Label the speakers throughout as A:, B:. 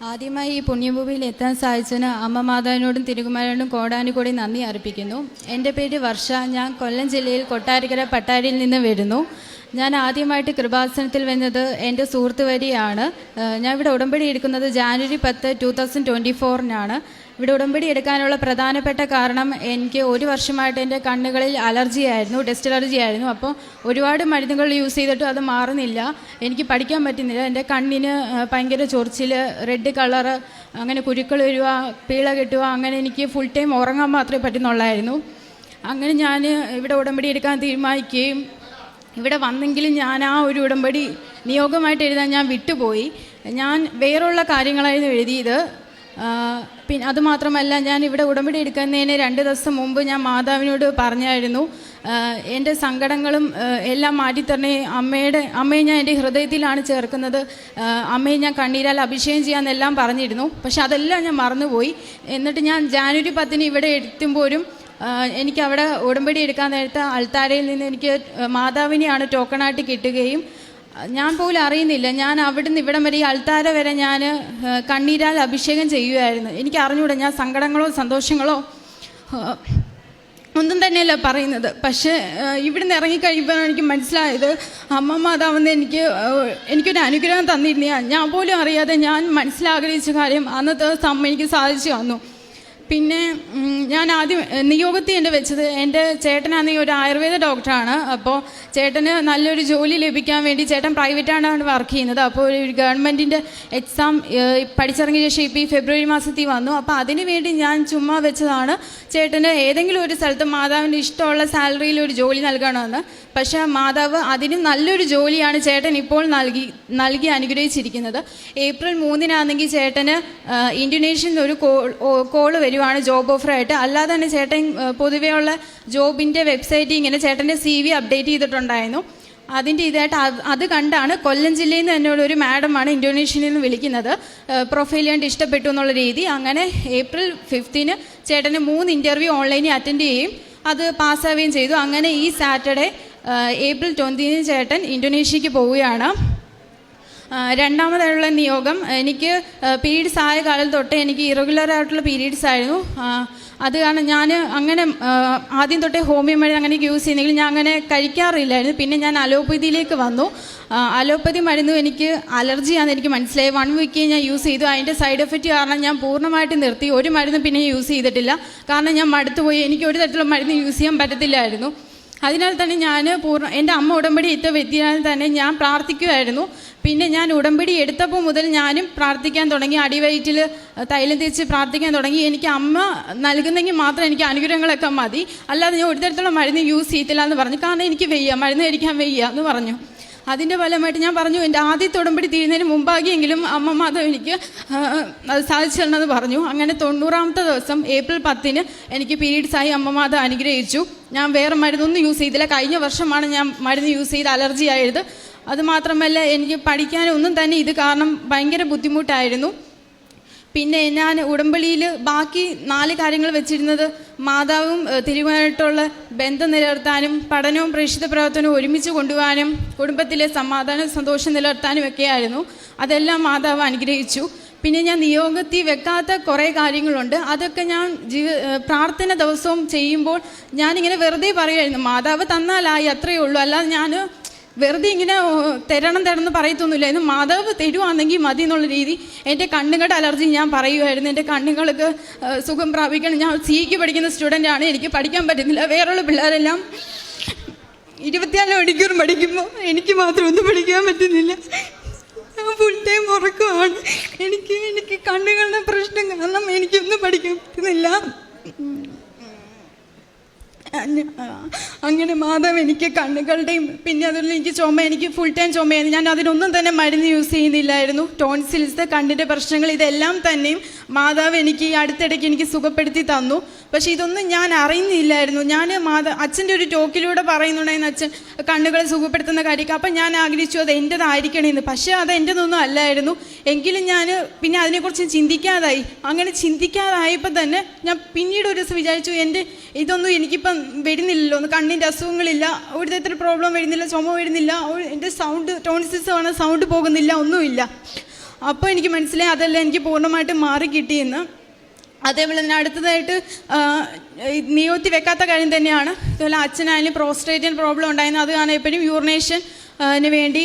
A: ആദ്യമായി ഈ പുണ്യഭൂമിയിൽ എത്താൻ സാധിച്ചതിന് അമ്മ മാതാവിനോടും തിരുകുമാരനോടും കോടാനുകൂടി നന്ദി അർപ്പിക്കുന്നു. എൻ്റെ പേര് വർഷ. ഞാൻ കൊല്ലം ജില്ലയിൽ കൊട്ടാരക്കര പട്ടാരിയിൽ നിന്ന് വരുന്നു. ഞാൻ ആദ്യമായിട്ട് കൃപാസനത്തിൽ വന്നത് എൻ്റെ സുഹൃത്ത് വഴിയാണ്. ഞാൻ ഇവിടെ ഉടമ്പടി എടുക്കുന്നത് ജാനുവരി 10, 2024 ഇവിടെ ഉടമ്പടി എടുക്കാനുള്ള പ്രധാനപ്പെട്ട കാരണം എനിക്ക് ഒരു വർഷമായിട്ട് എൻ്റെ കണ്ണുകളിൽ അലർജിയായിരുന്നു, ഡസ്റ്റ് അലർജി ആയിരുന്നു. അപ്പോൾ ഒരുപാട് മരുന്നുകൾ യൂസ് ചെയ്തിട്ടും അത് മാറുന്നില്ല, എനിക്ക് പഠിക്കാൻ പറ്റുന്നില്ല. എൻ്റെ കണ്ണിന് ഭയങ്കര ചൊറിച്ചിൽ, റെഡ് കളറ്, അങ്ങനെ കുരുക്കൾ വരിക, പീള കെട്ടുക, അങ്ങനെ എനിക്ക് ഫുൾ ടൈം ഉറങ്ങാൻ മാത്രമേ പറ്റുന്നുള്ളായിരുന്നു. അങ്ങനെ ഞാൻ ഇവിടെ ഉടമ്പടി എടുക്കാൻ തീരുമാനിക്കുകയും ഇവിടെ വന്നെങ്കിലും ഞാൻ ആ ഒരു ഉടമ്പടി നിയോഗമായിട്ട് എഴുതാൻ ഞാൻ വിട്ടുപോയി. ഞാൻ വേറുള്ള കാര്യങ്ങളായിരുന്നു എഴുതിയത്. പിന്നെ അതുമാത്രമല്ല, ഞാൻ ഇവിടെ ഉടമ്പടി എടുക്കുന്നതിന് 2 ദിവസം മുമ്പ് ഞാൻ മാതാവിനോട് പറഞ്ഞായിരുന്നു, എൻ്റെ സങ്കടങ്ങളും എല്ലാം മാറ്റിത്തരണേ, അമ്മയെ ഞാൻ എൻ്റെ ഹൃദയത്തിലാണ് ചേർക്കുന്നത്, അമ്മയെ ഞാൻ കണ്ണീരാൽ അഭിഷേകം ചെയ്യാമെന്നെല്ലാം പറഞ്ഞിരുന്നു. പക്ഷെ അതെല്ലാം ഞാൻ മറന്നുപോയി. എന്നിട്ട് ഞാൻ ജാനുവരി 10 ഇവിടെ എത്തുമ്പോഴും എനിക്കവിടെ ഉടമ്പടി എടുക്കാൻ നേരത്തെ അൾത്താരയിൽ നിന്ന് എനിക്ക് മാതാവിനെയാണ് ടോക്കണായിട്ട് കിട്ടുകയും ഞാൻ പോലും അറിയുന്നില്ല. ഞാൻ അവിടുന്ന് ഇവിടം വരെ ഈ അൾത്താര വരെ ഞാൻ കണ്ണീരാൽ അഭിഷേകം ചെയ്യുമായിരുന്നു. എനിക്ക് അറിഞ്ഞൂടാ, ഞാൻ സങ്കടങ്ങളോ സന്തോഷങ്ങളോ ഒന്നും തന്നെയല്ല പറയുന്നത്. പക്ഷേ ഇവിടുന്ന് ഇറങ്ങിക്കഴിയുമ്പോൾ എനിക്ക് മനസ്സിലായത്, അമ്മ മാതാവെന്ന് എനിക്കൊരു അനുഗ്രഹം തന്നിരുന്ന ഞാൻ പോലും അറിയാതെ ഞാൻ മനസ്സിലാഗ്രഹിച്ച കാര്യം അന്നത്തെ അമ്മ എനിക്ക് സാധിച്ചു തന്നു. പിന്നെ ഞാൻ ആദ്യം നിയോഗത്തിൽ എൻ്റെ വെച്ചത്, എൻ്റെ ചേട്ടനാണെങ്കിൽ ഒരു ആയുർവേദ ഡോക്ടറാണ്. അപ്പോൾ ചേട്ടന് നല്ലൊരു ജോലി ലഭിക്കാൻ വേണ്ടി, ചേട്ടൻ പ്രൈവറ്റാണ് വർക്ക് ചെയ്യുന്നത്. അപ്പോൾ ഒരു ഗവൺമെൻറ്റിൻ്റെ എക്സാം പഠിച്ചിറങ്ങിയ ശേഷം ഇപ്പോൾ ഈ ഫെബ്രുവരി മാസത്തിൽ വന്നു. അപ്പോൾ അതിന് വേണ്ടി ഞാൻ ചുമ്മാ വെച്ചതാണ് ചേട്ടന് ഏതെങ്കിലും ഒരു സ്ഥലത്ത് മാതാവിന് ഇഷ്ടമുള്ള സാലറിയിൽ ഒരു ജോലി നൽകണമെന്ന്. പക്ഷേ മാതാവ് അതിന് നല്ലൊരു ജോലിയാണ് ചേട്ടൻ ഇപ്പോൾ നൽകി അനുഗ്രഹിച്ചിരിക്കുന്നത്. ഏപ്രിൽ 3 ചേട്ടന് ഇന്തോനേഷ്യയിൽ നിന്ന് ഒരു കോള് വരുവാണ് ജോബ് ഓഫറായിട്ട്. അല്ലാതെ തന്നെ ചേട്ടൻ പൊതുവെയുള്ള ജോബിൻ്റെ വെബ്സൈറ്റിൽ ഇങ്ങനെ ചേട്ടൻ്റെ CV അപ്ഡേറ്റ് ചെയ്തിട്ടുണ്ടായിരുന്നു. അതിൻ്റെ ഇതായിട്ട് അത് കണ്ടാണ് കൊല്ലം ജില്ലയിൽ നിന്ന് എന്നോട് ഒരു മാഡമാണ് ഇന്തോനേഷ്യയിൽ നിന്ന് വിളിക്കുന്നത്, പ്രൊഫൈൽ കണ്ട് ഇഷ്ടപ്പെട്ടു എന്നുള്ള രീതി. അങ്ങനെ ഏപ്രിൽ 5 ചേട്ടന് 3 ഇൻ്റർവ്യൂ ഓൺലൈനിൽ അറ്റൻഡ് ചെയ്യുകയും അത് പാസ്സാവുകയും ചെയ്തു. അങ്ങനെ ഈ സാറ്റർഡേ ഏപ്രിൽ 20 ചേട്ടൻ ഇന്തോനേഷ്യക്ക് പോവുകയാണ്. രണ്ടാമതായുള്ള നിയോഗം, എനിക്ക് പീരീഡ്സ് ആയ കാലം തൊട്ടേ എനിക്ക് ഇറഗുലറായിട്ടുള്ള പീരീഡ്സ് ആയിരുന്നു. അത് കാരണം ഞാൻ അങ്ങനെ ആദ്യം തൊട്ടേ ഹോമിയോ മരുന്ന് അങ്ങനെ യൂസ് ചെയ്യുന്നെങ്കിൽ ഞാൻ അങ്ങനെ കഴിക്കാറില്ലായിരുന്നു. പിന്നെ ഞാൻ അലോപ്പതിയിലേക്ക് വന്നു. അലോപ്പതി മരുന്ന് എനിക്ക് അലർജിയാണെന്ന് എനിക്ക് മനസ്സിലായി. 1 വീക്ക് ഞാൻ യൂസ് ചെയ്തു. അതിൻ്റെ സൈഡ് എഫക്റ്റ് കാരണം ഞാൻ പൂർണ്ണമായിട്ട് നിർത്തി. ഒരു മരുന്ന് പിന്നെ യൂസ് ചെയ്തിട്ടില്ല, കാരണം ഞാൻ മടുത്തുപോയി. എനിക്ക് ഒരു തരത്തിലുള്ള മരുന്ന് യൂസ് ചെയ്യാൻ പറ്റത്തില്ലായിരുന്നു. അതിനാൽ തന്നെ ഞാൻ എൻ്റെ അമ്മ ഉടമ്പടി ഇട്ട വ്യക്തിയാൽ തന്നെ ഞാൻ പ്രാർത്ഥിക്കുമായിരുന്നു. പിന്നെ ഞാൻ ഉടമ്പടി എടുത്തപ്പോൾ മുതൽ ഞാനും പ്രാർത്ഥിക്കാൻ തുടങ്ങി. അടിവയറ്റിൽ തൈലം തേച്ച് പ്രാർത്ഥിക്കാൻ തുടങ്ങി. എനിക്ക് അമ്മ നൽകുന്നെങ്കിൽ മാത്രം എനിക്ക് അനുഗ്രഹങ്ങളൊക്കെ മതി, അല്ലാതെ ഞാൻ ഒരു തരത്തിലുള്ള മരുന്ന് യൂസ് ചെയ്യത്തില്ല എന്ന് പറഞ്ഞു. കാരണം എനിക്ക് വയ്യ, മരുന്ന് കഴിക്കാൻ വയ്യ എന്ന് പറഞ്ഞു. അതിൻ്റെ ഫലമായിട്ട് ഞാൻ പറഞ്ഞു, എൻ്റെ ആദ്യത്തെ ഉടമ്പടി തീരുന്നതിന് മുമ്പാകിയെങ്കിലും അമ്മ മാതാവ് എനിക്ക് അത് സാധിച്ചു തരണമെന്ന് പറഞ്ഞു. അങ്ങനെ 90ാമത്തെ ദിവസം ഏപ്രിൽ 10 എനിക്ക് പീരീഡ്സായി അമ്മ മാതാവ് അനുഗ്രഹിച്ചു. ഞാൻ വേറെ മരുന്നൊന്നും യൂസ് ചെയ്തില്ല. കഴിഞ്ഞ വർഷമാണ് ഞാൻ മരുന്ന് യൂസ് ചെയ്ത് അലർജി ആയത്. അതുമാത്രമല്ല, എനിക്ക് പഠിക്കാനൊന്നും തന്നെ ഇത് കാരണം ഭയങ്കര ബുദ്ധിമുട്ടായിരുന്നു. പിന്നെ ഞാൻ ഉടമ്പടിയിൽ ബാക്കി 4 കാര്യങ്ങൾ വെച്ചിരുന്നത് മാതാവും തിരുവുമായിട്ടുള്ള ബന്ധം നിലനിർത്താനും പഠനവും പ്രേക്ഷിത പ്രവർത്തനവും ഒരുമിച്ച് കൊണ്ടുപോകാനും കുടുംബത്തിലെ സമാധാനം സന്തോഷം നിലനിർത്താനും ഒക്കെയായിരുന്നു. അതെല്ലാം മാതാവ് അനുഗ്രഹിച്ചു. പിന്നെ ഞാൻ നിയോഗത്തിൽ വെക്കാത്ത കുറേ കാര്യങ്ങളുണ്ട്. അതൊക്കെ ഞാൻ പ്രാർത്ഥന ദിവസവും ചെയ്യുമ്പോൾ ഞാനിങ്ങനെ വെറുതെ പറയുമായിരുന്നു, മാതാവ് തന്നാലായി, അത്രയേ ഉള്ളൂ, അല്ലാതെ ഞാൻ വെറുതെ ഇങ്ങനെ തരണം പറയത്തൊന്നുമില്ല. ഇന്ന് മാതാവ് തരുവാണെങ്കിൽ മതി എന്നുള്ള രീതി. എൻ്റെ കണ്ണുകളുടെ അലർജി ഞാൻ പറയുമായിരുന്നു, എൻ്റെ കണ്ണുകൾക്ക് സുഖം പ്രാപിക്കണം. ഞാൻ സിക്ക് പഠിക്കുന്ന സ്റ്റുഡൻ്റാണ്, എനിക്ക് പഠിക്കാൻ പറ്റുന്നില്ല. വേറെയുള്ള പിള്ളേരെല്ലാം 24 മണിക്കൂർ പഠിക്കുമ്പോൾ എനിക്ക് മാത്രം ഒന്നും പഠിക്കാൻ പറ്റുന്നില്ല. ഞാൻ ഫുൾ ടൈം ഉറക്കമാണ്. എനിക്ക് കണ്ണുകളുടെ പ്രശ്നം കാരണം എനിക്കൊന്നും പഠിക്കാൻ പറ്റുന്നില്ല. അങ്ങനെ മാതാവ് എനിക്ക് കണ്ണുകളുടെയും പിന്നെ അതുപോലെ എനിക്ക് ചുമ, എനിക്ക് ഫുൾ ടൈം ചുമയായിരുന്നു. ഞാൻ അതിനൊന്നും തന്നെ മരുന്ന് യൂസ് ചെയ്യുന്നില്ലായിരുന്നു. ടോൺസിൽസ്, കണ്ണിൻ്റെ പ്രശ്നങ്ങൾ, ഇതെല്ലാം തന്നെയും മാതാവ് എനിക്ക് ഈ അടുത്തിടയ്ക്ക് എനിക്ക് സുഖപ്പെടുത്തി തന്നു. പക്ഷേ ഇതൊന്നും ഞാൻ അറിയുന്നില്ലായിരുന്നു. ഞാൻ അച്ഛൻ്റെ ഒരു ടോക്കിലൂടെ പറയുന്നുണ്ടായിരുന്നു, അച്ഛൻ കണ്ണുകളെ സുഖപ്പെടുത്തുന്ന കാര്യമൊക്കെ. അപ്പം ഞാൻ ആഗ്രഹിച്ചു അത് എൻ്റെതായിരിക്കണമെന്ന്. പക്ഷേ അത് എൻ്റെതൊന്നും അല്ലായിരുന്നു. എങ്കിലും ഞാൻ പിന്നെ അതിനെക്കുറിച്ച് ചിന്തിക്കാതായി. അങ്ങനെ ചിന്തിക്കാതായപ്പോൾ തന്നെ ഞാൻ പിന്നീട് ഒരു ദിവസം വിചാരിച്ചു, ഇതൊന്നും എനിക്കിപ്പം വരുന്നില്ലല്ലോ, കണ്ണിൻ്റെ അസുഖങ്ങളില്ല, ഒരു തരത്തിലുള്ള പ്രോബ്ലം വരുന്നില്ല, ചുമ വരുന്നില്ല, എൻ്റെ സൗണ്ട് ടോൺസിൽസ് ആണ്, സൗണ്ട് പോകുന്നില്ല, ഒന്നുമില്ല. അപ്പോൾ എനിക്ക് മനസ്സിലായി അതെല്ലാം എനിക്ക് പൂർണ്ണമായിട്ടും മാറി കിട്ടിയെന്ന്. അതേപോലെ തന്നെ അടുത്തതായിട്ട് നിയോത്തി വെക്കാത്ത കാര്യം തന്നെയാണ്. അതുപോലെ അച്ഛനായാലും പ്രോസ്റ്റേറ്റിയൻ പ്രോബ്ലം ഉണ്ടായിരുന്നു. അത് കാരണം എപ്പോഴും യൂറിനേഷന് വേണ്ടി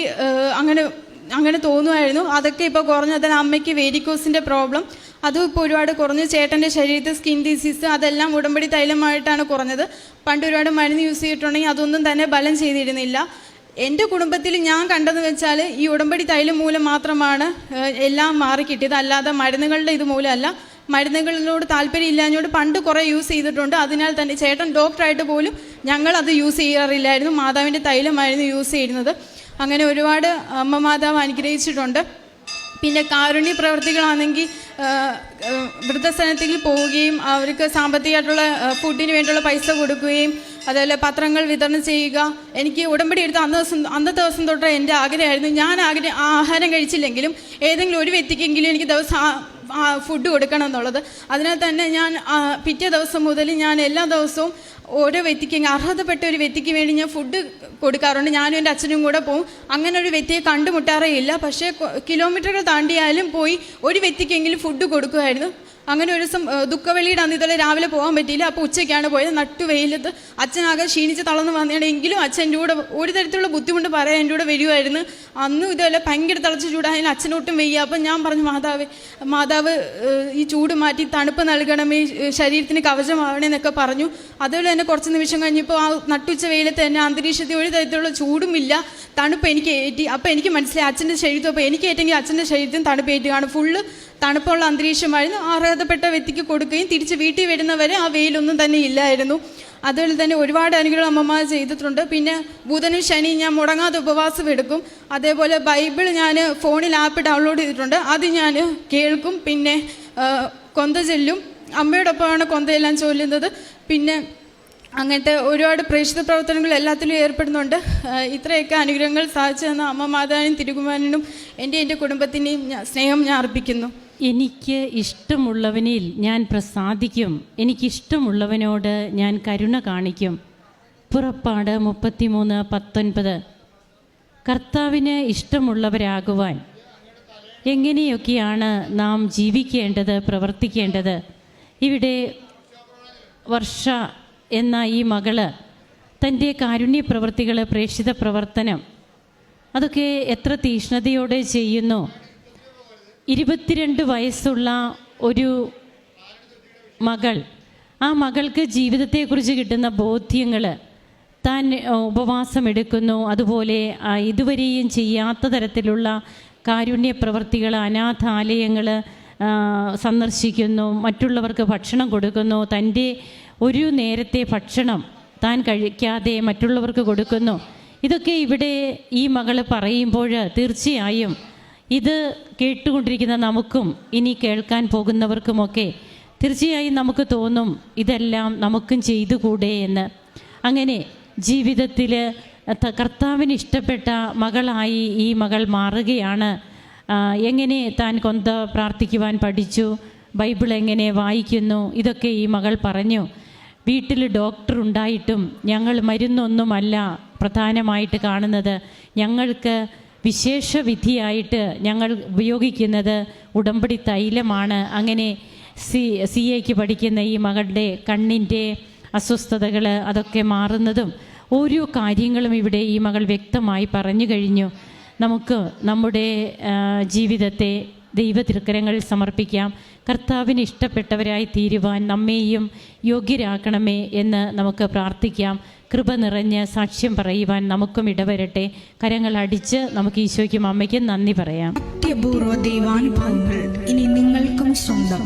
A: അങ്ങനെ തോന്നുമായിരുന്നു. അതൊക്കെ ഇപ്പോൾ കുറഞ്ഞു. അതിൽ അമ്മയ്ക്ക് വേരിക്കോസിൻ്റെ പ്രോബ്ലം അതും ഇപ്പോൾ ഒരുപാട് കുറഞ്ഞു. ചേട്ടൻ്റെ ശരീരത്തിൽ സ്കിൻ ഡിസീസ് അതെല്ലാം ഉടമ്പടി തൈലമായിട്ടാണ് കുറഞ്ഞത്. പണ്ട് ഒരുപാട് മരുന്ന് യൂസ് ചെയ്തിട്ടുണ്ടെങ്കിൽ അതൊന്നും തന്നെ ബലം ചെയ്തിരുന്നില്ല. എൻ്റെ കുടുംബത്തിൽ ഞാൻ കണ്ടതെന്ന് വെച്ചാൽ ഈ ഉടമ്പടി തൈലം മൂലം മാത്രമാണ് എല്ലാം മാറി കിട്ടിയത്, അല്ലാതെ മരുന്നുകളുടെ ഇത് മൂലമല്ല. മരുന്നുകളിനോട് താല്പര്യം ഇല്ലാഞ്ഞോട് പണ്ട് കുറേ യൂസ് ചെയ്തിട്ടുണ്ട്. അതിനാൽ തന്നെ ചേട്ടൻ ഡോക്ടറായിട്ട് പോലും ഞങ്ങളത് യൂസ് ചെയ്യാറില്ലായിരുന്നു. മാതാവിൻ്റെ തൈലമായിരുന്നു യൂസ് ചെയ്യുന്നത്. അങ്ങനെ ഒരുപാട് അമ്മ മാതാവ് അനുഗ്രഹിച്ചിട്ടുണ്ട്. പിന്നെ കാരുണ്യ പ്രവർത്തികളാണെങ്കിൽ വൃദ്ധസദനത്തിൽ പോവുകയും അവർക്ക് സാമ്പത്തികമായിട്ടുള്ള ഫുഡിന് വേണ്ടിയുള്ള പൈസ കൊടുക്കുകയും അതുപോലെ പത്രങ്ങൾ വിതരണം ചെയ്യുക. എനിക്ക് ഉടമ്പടി എടുത്ത അന്നത്തെ ദിവസം തൊട്ട് എൻ്റെ ആഗ്രഹമായിരുന്നു, ഞാൻ ആഹാരം കഴിച്ചില്ലെങ്കിലും ഏതെങ്കിലും ഒരു വ്യക്തിക്കെങ്കിലും എനിക്ക് ദിവസം ഫുഡ് കൊടുക്കണം എന്നുള്ളത്. അതിനാൽ തന്നെ ഞാൻ പിറ്റേ ദിവസം മുതൽ ഞാൻ എല്ലാ ദിവസവും ഓരോ വ്യക്തിക്ക് അർഹതപ്പെട്ട ഒരു വ്യക്തിക്ക് വേണ്ടി ഞാൻ ഫുഡ് കൊടുക്കാറുണ്ട്. ഞാനും എൻ്റെ അച്ഛനും കൂടെ പോവും. അങ്ങനെ ഒരു വ്യക്തിയെ കണ്ടുമുട്ടാറേ ഇല്ല. പക്ഷേ കിലോമീറ്ററുകൾ താണ്ടിയാലും പോയി ഒരു വ്യക്തിക്കെങ്കിലും ഫുഡ് കൊടുക്കുമായിരുന്നു. അങ്ങനെ ഒരു ദിവസം ദുഃഖവെള്ളിയുടെ അന്ന് ഇതുപോലെ രാവിലെ പോകാൻ പറ്റിയില്ല. അപ്പോൾ ഉച്ചയ്ക്കാണ് പോയത്. നട്ടുവെയിലത്ത് അച്ഛനാകെ ക്ഷീണിച്ച് തളർന്ന് വന്നിട്ടുണ്ട്. എങ്കിലും അച്ഛൻ എൻ്റെ കൂടെ ഒരു തരത്തിലുള്ള ബുദ്ധിമുട്ട് പറയാൻ എൻ്റെ കൂടെ വരുമായിരുന്നു. അന്നും ഇതുപോലെ ഭയങ്കര തിളച്ച് ചൂടായാലും അച്ഛനൊട്ടും വയ്യ. അപ്പം ഞാൻ പറഞ്ഞു, മാതാവ് ഈ ചൂട് മാറ്റി തണുപ്പ് നൽകണമേ, ശരീരത്തിന് കവചമാവണേന്നൊക്കെ പറഞ്ഞു. അതുപോലെ തന്നെ കുറച്ച് നിമിഷം കഴിഞ്ഞപ്പോൾ ആ നട്ടുച്ച വെയിലത്ത് തന്നെ അന്തരീക്ഷത്തിൽ ഒരു തരത്തിലുള്ള ചൂടുമില്ല, തണുപ്പ് എനിക്ക് ഏറ്റി. അപ്പോൾ എനിക്ക് മനസ്സിലായി അച്ഛൻ്റെ ശരീരത്തിൽ, അപ്പോൾ എനിക്ക് ഏറ്റെങ്കിൽ അച്ഛൻ്റെ ശരീരത്തിന് തണുപ്പ് ഏറ്റുകയാണ്. ഫുള്ള് തണുപ്പുള്ള അന്തരീക്ഷമായിരുന്നു. അർഹതപ്പെട്ട വ്യക്തിക്ക് കൊടുക്കുകയും തിരിച്ച് വീട്ടിൽ വരുന്നവരെ ആ വെയിലൊന്നും തന്നെ ഇല്ലായിരുന്നു. അതുപോലെ തന്നെ ഒരുപാട് അനുഗ്രഹം അമ്മമാർ ചെയ്തിട്ടുണ്ട്. പിന്നെ ബുധനും ശനിയും ഞാൻ മുടങ്ങാതെ ഉപവാസം എടുക്കും. അതേപോലെ ബൈബിൾ ഞാൻ ഫോണിൽ ആപ്പ് ഡൗൺലോഡ് ചെയ്തിട്ടുണ്ട്, അത് ഞാൻ കേൾക്കും. പിന്നെ കൊന്ത ചൊല്ലും, അമ്മയോടൊപ്പമാണ് കൊന്തയെല്ലാം ചൊല്ലുന്നത്. പിന്നെ അങ്ങനത്തെ ഒരുപാട് പ്രേക്ഷിത പ്രവർത്തനങ്ങൾ എല്ലാത്തിലും ഏർപ്പെടുന്നുണ്ട്. ഇത്രയൊക്കെ അനുഗ്രഹങ്ങൾ സാധിച്ചു തന്ന അമ്മ മാതാവിനും തിരുകുമാരനും എൻ്റെ കുടുംബത്തിൻ്റെയും സ്നേഹം ഞാൻ അർപ്പിക്കുന്നു.
B: എനിക്ക് ഇഷ്ടമുള്ളവനിൽ ഞാൻ പ്രസാദിക്കും, എനിക്കിഷ്ടമുള്ളവനോട് ഞാൻ കരുണ കാണിക്കും. പുറപ്പാട് 33:19. കർത്താവിന് ഇഷ്ടമുള്ളവരാകുവാൻ എങ്ങനെയൊക്കെയാണ് നാം ജീവിക്കേണ്ടത്, പ്രവർത്തിക്കേണ്ടത്? ഇവിടെ വർഷ എന്ന ഈ മകള് തൻ്റെ കാരുണ്യ പ്രവർത്തികൾ, പ്രേക്ഷിത പ്രവർത്തനം അതൊക്കെ എത്ര തീഷ്ണതയോടെ ചെയ്യുന്നു. 22 വയസ്സുള്ള ഒരു മകൾ, ആ മകൾക്ക് ജീവിതത്തെക്കുറിച്ച് കിട്ടുന്ന ബോധ്യങ്ങൾ, താൻ ഉപവാസം എടുക്കുന്നു, അതുപോലെ ഇതുവരെയും ചെയ്യാത്ത തരത്തിലുള്ള കാരുണ്യ പ്രവർത്തികൾ, അനാഥാലയങ്ങൾ സന്ദർശിക്കുന്നു, മറ്റുള്ളവർക്ക് ഭക്ഷണം കൊടുക്കുന്നു, തൻ്റെ ഒരു നേരത്തെ ഭക്ഷണം താൻ കഴിക്കാതെ മറ്റുള്ളവർക്ക് കൊടുക്കുന്നു. ഇതൊക്കെ ഇവിടെ ഈ മകൾ പറയുമ്പോൾ തീർച്ചയായും ഇത് കേട്ടുകൊണ്ടിരിക്കുന്ന നമുക്കും ഇനി കേൾക്കാൻ പോകുന്നവർക്കുമൊക്കെ തീർച്ചയായും നമുക്ക് തോന്നും ഇതെല്ലാം നമുക്കും ചെയ്തുകൂടെ എന്ന്. അങ്ങനെ ജീവിതത്തിൽ കർത്താവിന് ഇഷ്ടപ്പെട്ട മകളായി ഈ മകൾ മാറുകയാണ്. എങ്ങനെ താൻ കൊന്ത പ്രാർത്ഥിക്കുവാൻ പഠിച്ചു, ബൈബിൾ എങ്ങനെ വായിക്കുന്നു, ഇതൊക്കെ ഈ മകൾ പറഞ്ഞു. വീട്ടിൽ ഡോക്ടർ ഉണ്ടായിട്ടും ഞങ്ങൾ മരുന്നൊന്നുമല്ല പ്രധാനമായിട്ട് കാണുന്നത്, ഞങ്ങൾക്ക് വിശേഷ വിധിയായിട്ട് ഞങ്ങൾ ഉപയോഗിക്കുന്നത് ഉടമ്പടി തൈലമാണ്. അങ്ങനെ CA പഠിക്കുന്ന ഈ മകളുടെ കണ്ണിൻ്റെ അസ്വസ്ഥതകൾ അതൊക്കെ മാറുന്നതും ഓരോ കാര്യങ്ങളും ഇവിടെ ഈ മകൾ വ്യക്തമായി പറഞ്ഞു കഴിഞ്ഞു. നമുക്ക് നമ്മുടെ ജീവിതത്തെ ദൈവതിരുക്കരങ്ങളിൽ സമർപ്പിക്കാം. കർത്താവിന് ഇഷ്ടപ്പെട്ടവരായി തീരുവാൻ നമ്മെയും യോഗ്യരാക്കണമേ എന്ന് നമുക്ക് പ്രാർത്ഥിക്കാം. കൃപ നിറഞ്ഞ് സാക്ഷ്യം പറയുവാൻ നമുക്കും ഇടവരട്ടെ. കരങ്ങൾ അടിച്ച് നമുക്ക് ഈശോയ്ക്കും അമ്മയ്ക്കും നന്ദി പറയാം.
C: അത്യപൂർവ ദൈവാനുഭവങ്ങൾ ഇനി നിങ്ങൾക്കും സ്വന്തം.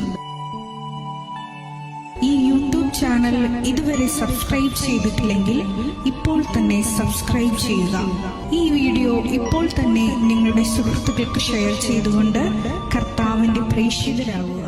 C: ഈ യൂട്യൂബ് ചാനൽ ഇതുവരെ സബ്സ്ക്രൈബ് ചെയ്തിട്ടില്ലെങ്കിൽ ഇപ്പോൾ തന്നെ സബ്സ്ക്രൈബ് ചെയ്യുക. ഈ വീഡിയോ ഇപ്പോൾ തന്നെ നിങ്ങളുടെ സുഹൃത്തുക്കൾക്ക് ഷെയർ ചെയ്തുകൊണ്ട് കർത്താവിന്റെ പ്രേക്ഷിതരാകുക.